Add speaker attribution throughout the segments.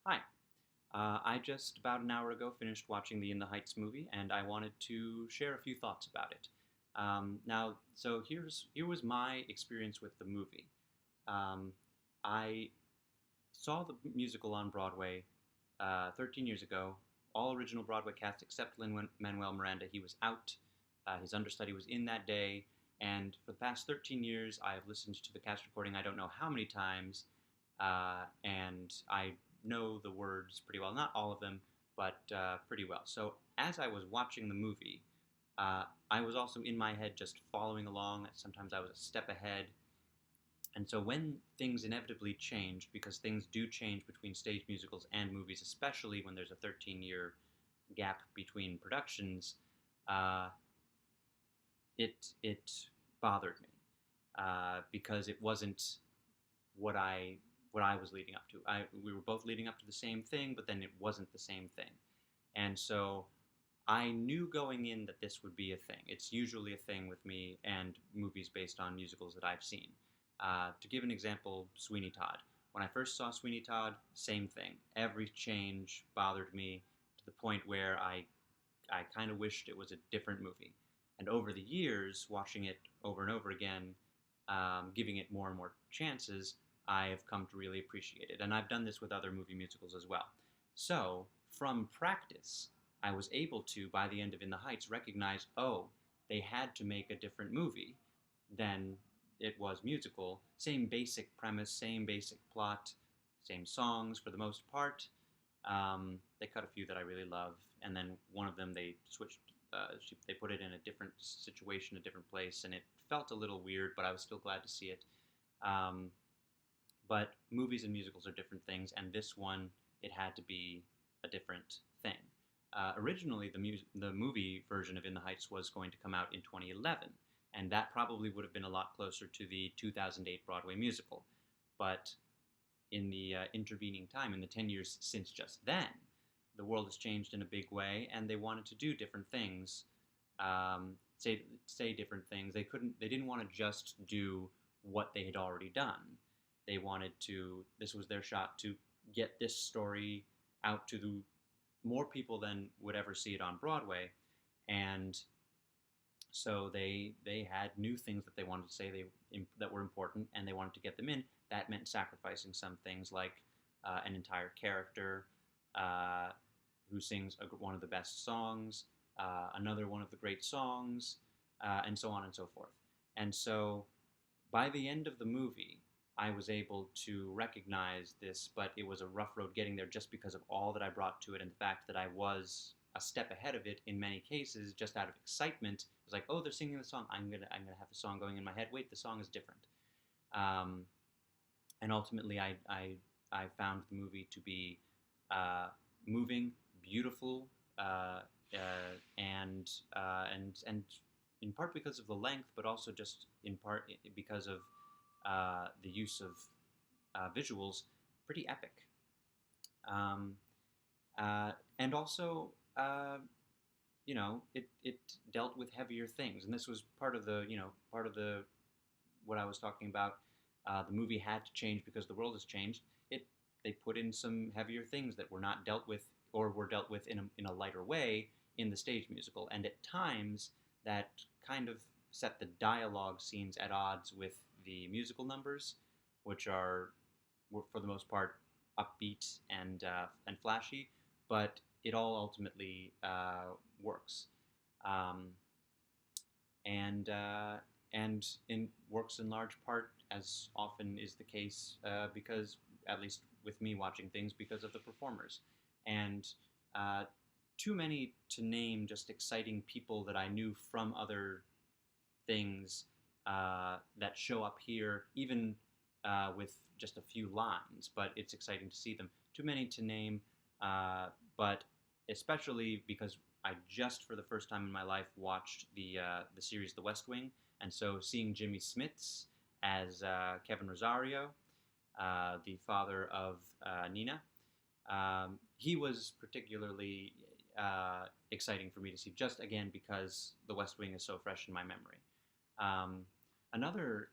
Speaker 1: Hi. I just about an hour ago finished watching the In the Heights movie, and I wanted to share a few thoughts about it. Here was my experience with the movie. Um, I saw the musical on Broadway 13 years ago. All original Broadway cast except Lin Manuel Miranda. He was out. His understudy was in that day, and for the past 13 years, I have listened to the cast recording. I don't know how many times, and I know the words pretty well. Not all of them, but pretty well. So as I was watching the movie, I was also in my head just following along. Sometimes I was a step ahead. And so when things inevitably changed, because things do change between stage musicals and movies, especially when there's a 13-year gap between productions, uh, it bothered me because it wasn't what I was leading up to. We were both leading up to the same thing, but then it wasn't the same thing. And so I knew going in that this would be a thing. It's usually a thing with me and movies based on musicals that I've seen. To give an example, Sweeney Todd. When I first saw Sweeney Todd, same thing. Every change bothered me to the point where I kind of wished it was a different movie. And over the years, watching it over and over again, giving it more and more chances, I have come to really appreciate it. And I've done this with other movie musicals as well. So, from practice, I was able to, by the end of In the Heights, recognize, oh, they had to make a different movie than it was musical. Same basic premise, same basic plot, same songs for the most part. They cut a few that I really love, and then one of them they switched. They put it in a different situation, a different place, and it felt a little weird, but I was still glad to see it. Um, but movies and musicals are different things, and this one, it had to be a different thing. Originally, the movie version of In the Heights was going to come out in 2011, and that probably would have been a lot closer to the 2008 Broadway musical. But in the intervening time, in the 10 years since just then, the world has changed in a big way, and they wanted to do different things, say different things. They didn't want to just do what they had already done. They wanted to. This was their shot to get this story out to the more people than would ever see it on Broadway, and so they had new things that they wanted to say that were important, and they wanted to get them in. That meant sacrificing some things like an entire character uh, who sings one of the best songs, another one of the great songs, and so on and so forth. And so by the end of the movie, I was able to recognize this, but it was a rough road getting there just because of all that I brought to it and the fact that I was a step ahead of it in many cases just out of excitement. It was like, oh, they're singing the song. I'm gonna have the song going in my head. Wait, the song is different. Um, and ultimately, I found the movie to be moving, beautiful, and in part because of the length, but also just in part because of the use of visuals, pretty epic. Um, and also, it dealt with heavier things, and this was part of the what I was talking about. The movie had to change because the world has changed. They put in some heavier things that were not dealt with or were dealt with in a lighter way in the stage musical, and at times that kind of set the dialogue scenes at odds with the musical numbers, which were for the most part upbeat and flashy, but it all ultimately works, um, and works in large part, as often is the case, because at least with me watching things, because of the performers, and uh, too many to name just exciting people that I knew from other things that show up here, even with just a few lines, but it's exciting to see them. Too many to name, but especially because I just for the first time in my life watched the series The West Wing, and so seeing Jimmy Smits as Kevin Rosario, the father of Nina, he was particularly exciting for me to see, just again because The West Wing is so fresh in my memory. Um, Another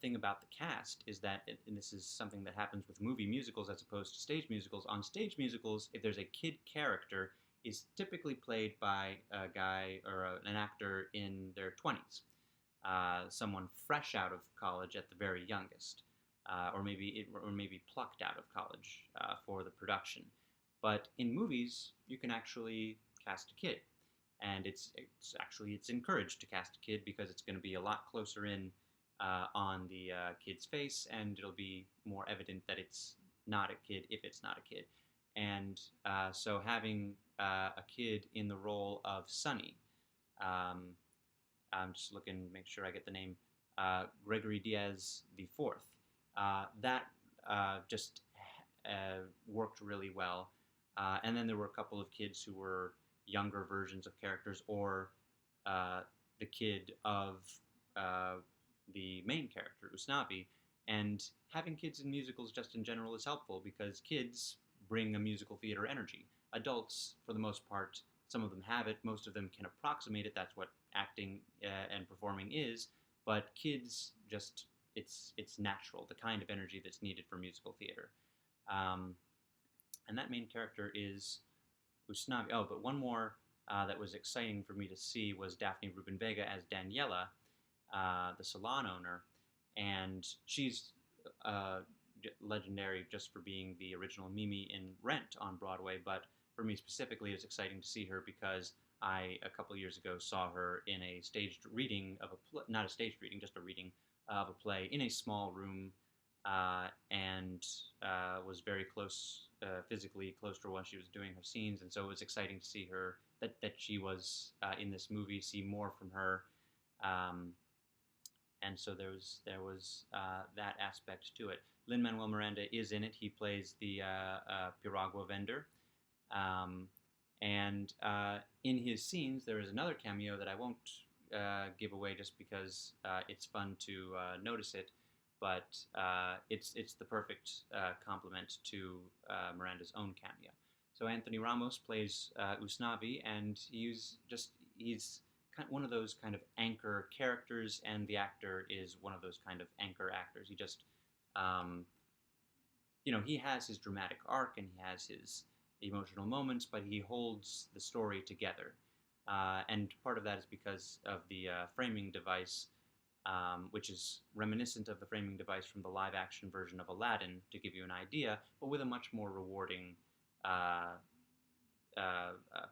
Speaker 1: thing about the cast is that, and this is something that happens with movie musicals as opposed to stage musicals. On stage musicals, if there's a kid character, is typically played by a guy or an actor in their 20s, someone fresh out of college at the very youngest, or maybe plucked out of college for the production. But in movies, you can actually cast a kid, and it's encouraged to cast a kid because it's going to be a lot closer in on the kid's face, and it'll be more evident that it's not a kid if it's not a kid. And so having a kid in the role of Sonny, um, I'm just looking to make sure I get the name, Gregory Diaz the Fourth. That just worked really well. And then there were a couple of kids who were younger versions of characters, or the kid of uh, the main character, Usnavi. And having kids in musicals just in general is helpful because kids bring a musical theater energy. Adults, for the most part, some of them have it, most of them can approximate it. That's what acting and performing is. But kids just, it's natural, the kind of energy that's needed for musical theater. Um, and that main character is Usnavi. Oh, but one more that was exciting for me to see was Daphne Rubin Vega as Daniela, the salon owner, and she's legendary just for being the original Mimi in Rent on Broadway. But for me specifically, it's exciting to see her because I a couple years ago saw her in a staged reading of not a staged reading, just a reading of a play in a small room, and was very close, physically close to her while she was doing her scenes, and so it was exciting to see her that she was in this movie, see more from her, and so there was that aspect to it. Lin Manuel Miranda is in it. He plays the piragua vendor. Um, and in his scenes, there is another cameo that I won't give away just because it's fun to notice it, but it's the perfect complement to Miranda's own cameo. So Anthony Ramos plays Usnavi, and he's one of those kind of anchor characters, and the actor is one of those kind of anchor actors. He just, he has his dramatic arc and he has his emotional moments, but he holds the story together. And part of that is because of the framing device, which is reminiscent of the framing device from the live-action version of Aladdin, to give you an idea, but with a much more rewarding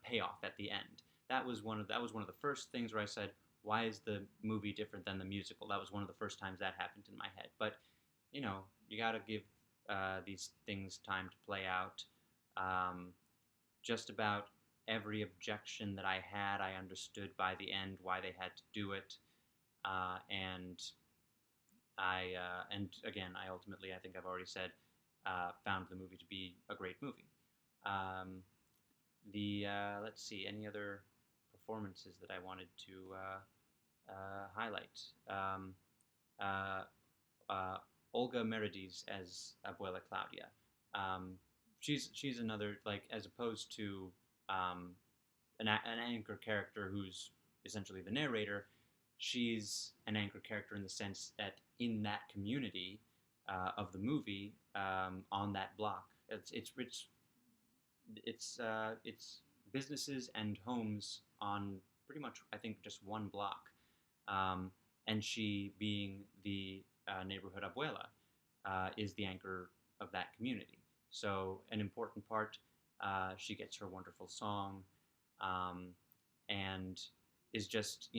Speaker 1: payoff at the end. That was one of the first things where I said, "Why is the movie different than the musical?" That was one of the first times that happened in my head. But you got to give these things time to play out. Just about every objection that I had, I understood by the end why they had to do it, and again, I think I've already said, found the movie to be a great movie. Um, let's see, any other performances that I wanted to highlight. Uh, Olga Merediz as Abuela Claudia. She's another, like, as opposed to an anchor character who's essentially the narrator. She's an anchor character in the sense that in that community of the movie, on that block, it's businesses and homes on pretty much, I think, just one block, and she, being the neighborhood abuela, is the anchor of that community. So an important part. She gets her wonderful song, and is just,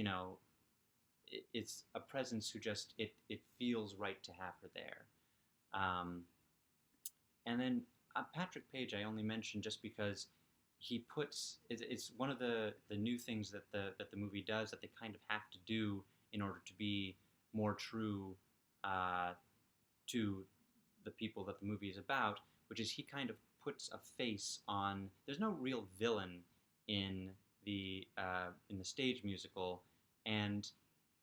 Speaker 1: it's a presence who just, it feels right to have her there. And then Patrick Page I only mentioned just because he puts, it's one of the new things that the movie does, that they kind of have to do in order to be more true to the people that the movie is about, which is he kind of puts a face on. There's no real villain in the stage musical, and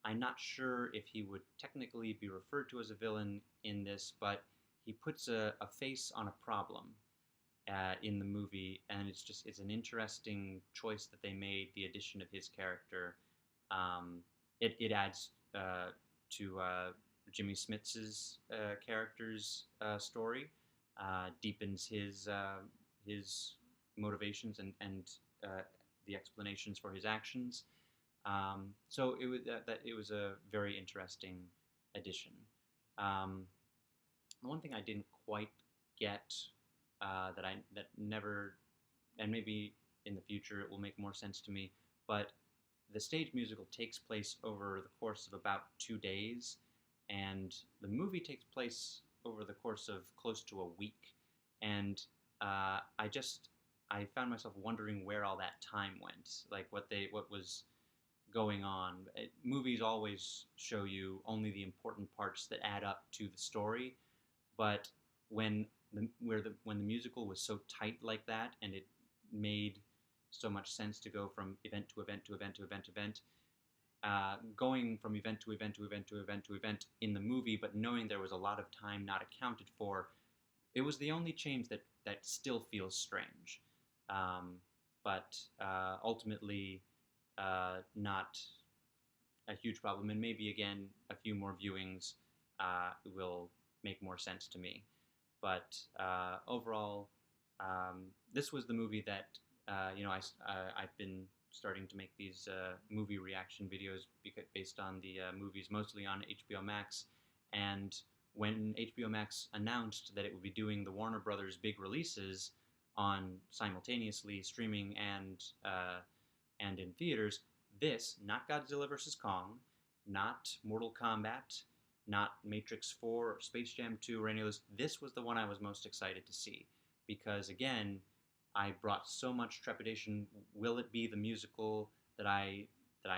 Speaker 1: I'm not sure if he would technically be referred to as a villain in this, but he puts a face on a problem in the movie, and it's an interesting choice that they made. The addition of his character, it adds Jimmy Smits's character's story, deepens his motivations and the explanations for his actions. So it was a very interesting addition. Um, One thing I didn't quite get that never, and maybe in the future it will make more sense to me, but the stage musical takes place over the course of about 2 days, and the movie takes place over the course of close to a week. And I found myself wondering where all that time went, like what was going on. Movies always show you only the important parts that add up to the story, but when the musical was so tight like that, and it made so much sense to go from event to event to event to event to event, going from event to event to event to event to event in the movie, but knowing there was a lot of time not accounted for, it was the only change that still feels strange. But ultimately, not a huge problem, and maybe again a few more viewings will make more sense to me. But overall, this was the movie that I've been starting to make these movie reaction videos based on the movies, mostly on HBO Max. And when HBO Max announced that it would be doing the Warner Brothers big releases on simultaneously streaming and in theaters, this, not Godzilla vs. Kong, not Mortal Kombat, not Matrix 4 or Space Jam 2 or any of those, this was the one I was most excited to see. Because again, I brought so much trepidation. Will it be the musical that I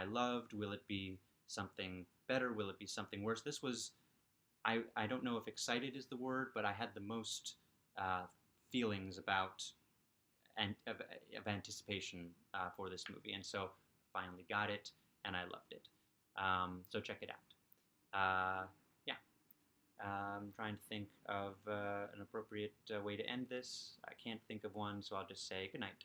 Speaker 1: loved? Will it be something better? Will it be something worse? This was, I don't know if excited is the word, but I had the most feelings about and of anticipation for this movie, and so finally got it, and I loved it. So check it out. Yeah, I'm trying to think of an appropriate way to end this. I can't think of one, so I'll just say good night.